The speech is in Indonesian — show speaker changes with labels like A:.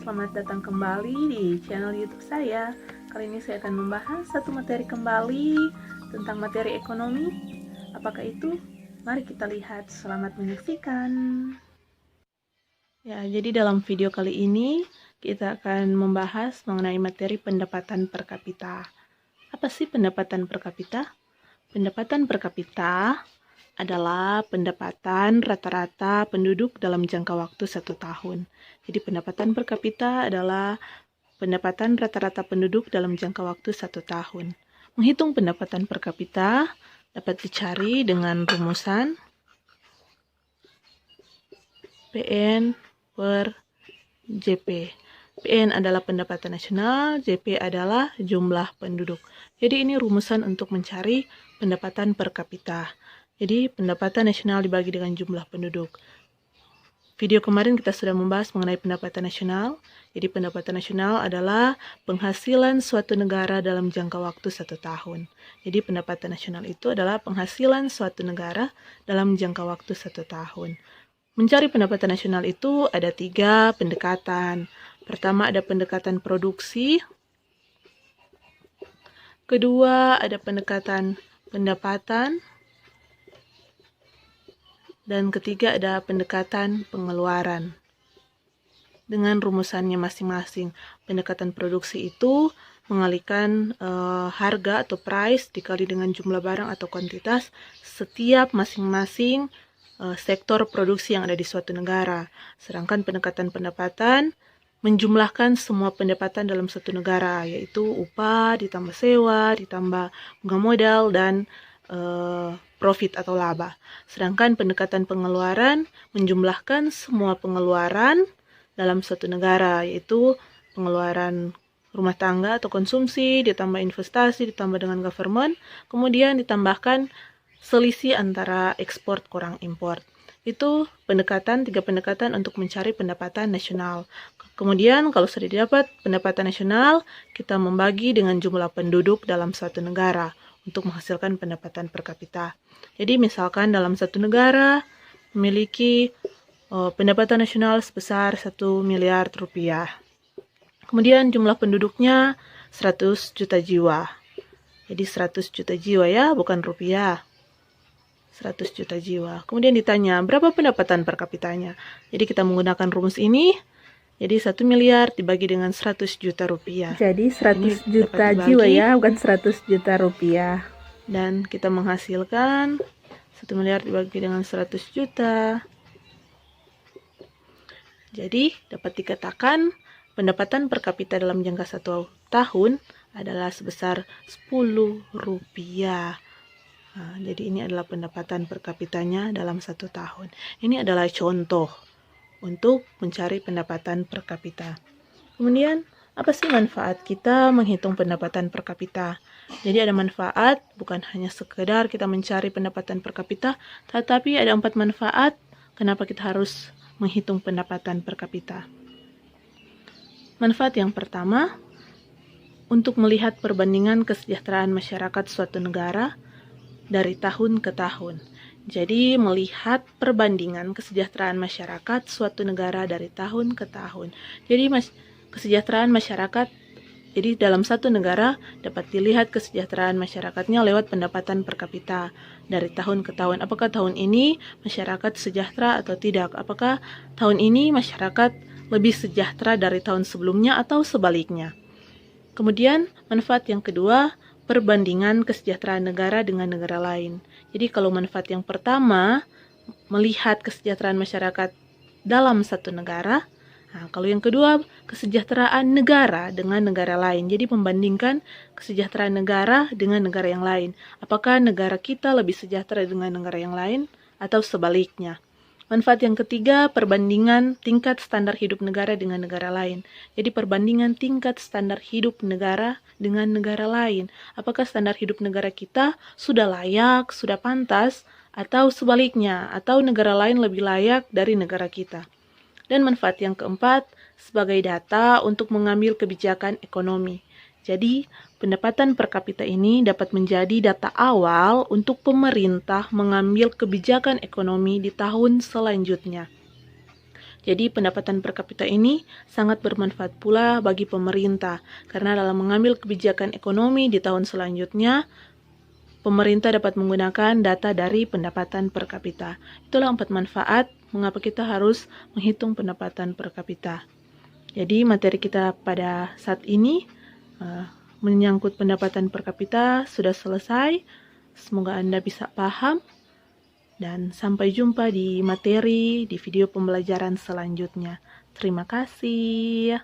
A: selamat datang kembali di channel YouTube saya. Kali ini saya akan membahas satu materi kembali tentang materi ekonomi. Apakah itu? Mari kita lihat. Selamat menyaksikan. Ya, jadi dalam video kali ini kita akan membahas mengenai materi pendapatan per kapita. Apa sih pendapatan per kapita? Pendapatan per kapita adalah pendapatan rata-rata penduduk dalam jangka waktu 1 tahun. Jadi pendapatan per kapita adalah pendapatan rata-rata penduduk dalam jangka waktu 1 tahun. Menghitung pendapatan per kapita dapat dicari dengan rumusan PN per JP. PN adalah pendapatan nasional, JP adalah jumlah penduduk. Jadi ini rumusan untuk mencari pendapatan per kapita. Jadi pendapatan nasional dibagi dengan jumlah penduduk. Video kemarin kita sudah membahas mengenai pendapatan nasional. Jadi pendapatan nasional adalah penghasilan suatu negara dalam jangka waktu 1 tahun. Jadi pendapatan nasional itu adalah penghasilan suatu negara dalam jangka waktu 1 tahun. Mencari pendapatan nasional itu ada 3 pendekatan. Pertama ada pendekatan produksi. Kedua ada pendekatan pendapatan. Dan ketiga ada pendekatan pengeluaran. Dengan rumusannya masing-masing. Pendekatan produksi itu mengalihkan harga atau price dikali dengan jumlah barang atau kuantitas setiap masing-masing sektor produksi yang ada di suatu negara. Sedangkan pendekatan pendapatan menjumlahkan semua pendapatan dalam suatu negara, yaitu upah, ditambah sewa, ditambah bunga modal, dan profit atau laba. Sedangkan pendekatan pengeluaran menjumlahkan semua pengeluaran dalam suatu negara, yaitu pengeluaran rumah tangga atau konsumsi, ditambah investasi, ditambah dengan government, kemudian ditambahkan selisih antara ekspor kurang impor. Itu 3 pendekatan untuk mencari pendapatan nasional. Kemudian kalau sudah didapat pendapatan nasional, kita membagi dengan jumlah penduduk dalam suatu negara untuk menghasilkan pendapatan per kapita. Jadi misalkan dalam satu negara memiliki pendapatan nasional sebesar 1 miliar rupiah. Kemudian jumlah penduduknya 100 juta jiwa. Jadi 100 juta jiwa ya, bukan rupiah. 100 juta jiwa. Kemudian ditanya, berapa pendapatan per kapitanya? Jadi kita menggunakan rumus ini. Jadi 1 miliar dibagi dengan 100 juta rupiah.
B: Jadi 100 juta jiwa ya, bukan 100 juta rupiah.
A: Dan kita menghasilkan 1 miliar dibagi dengan 100 juta. Jadi dapat dikatakan pendapatan per kapita dalam jangka 1 tahun adalah sebesar 10 rupiah. Nah, jadi ini adalah pendapatan per kapitanya dalam 1 tahun. Ini adalah contoh untuk mencari pendapatan per kapita. Kemudian, apa sih manfaat kita menghitung pendapatan per kapita? Jadi ada manfaat, bukan hanya sekedar kita mencari pendapatan per kapita, tetapi ada 4 manfaat kenapa kita harus menghitung pendapatan per kapita. Manfaat yang pertama, untuk melihat perbandingan kesejahteraan masyarakat suatu negara dari tahun ke tahun. Jadi melihat perbandingan kesejahteraan masyarakat suatu negara dari tahun ke tahun. Jadi kesejahteraan masyarakat, jadi dalam satu negara dapat dilihat kesejahteraan masyarakatnya lewat pendapatan per kapita dari tahun ke tahun. Apakah tahun ini masyarakat sejahtera atau tidak? Apakah tahun ini masyarakat lebih sejahtera dari tahun sebelumnya atau sebaliknya? Kemudian manfaat yang kedua, perbandingan kesejahteraan negara dengan negara lain. Jadi kalau manfaat yang pertama, melihat kesejahteraan masyarakat dalam satu negara. Nah, kalau yang kedua, kesejahteraan negara dengan negara lain. Jadi membandingkan kesejahteraan negara dengan negara yang lain. Apakah negara kita lebih sejahtera dengan negara yang lain atau sebaliknya? Manfaat yang ketiga, perbandingan tingkat standar hidup negara dengan negara lain. Jadi perbandingan tingkat standar hidup negara dengan negara lain. Apakah standar hidup negara kita sudah layak, sudah pantas, atau sebaliknya, atau negara lain lebih layak dari negara kita. Dan manfaat yang keempat, sebagai data untuk mengambil kebijakan ekonomi. Jadi, pendapatan per kapita ini dapat menjadi data awal untuk pemerintah mengambil kebijakan ekonomi di tahun selanjutnya. Jadi pendapatan per kapita ini sangat bermanfaat pula bagi pemerintah, karena dalam mengambil kebijakan ekonomi di tahun selanjutnya, pemerintah dapat menggunakan data dari pendapatan per kapita. Itulah 4 manfaat mengapa kita harus menghitung pendapatan per kapita. Jadi materi kita pada saat ini menyangkut pendapatan per kapita sudah selesai. Semoga Anda bisa paham. Dan sampai jumpa di materi di video pembelajaran selanjutnya. Terima kasih.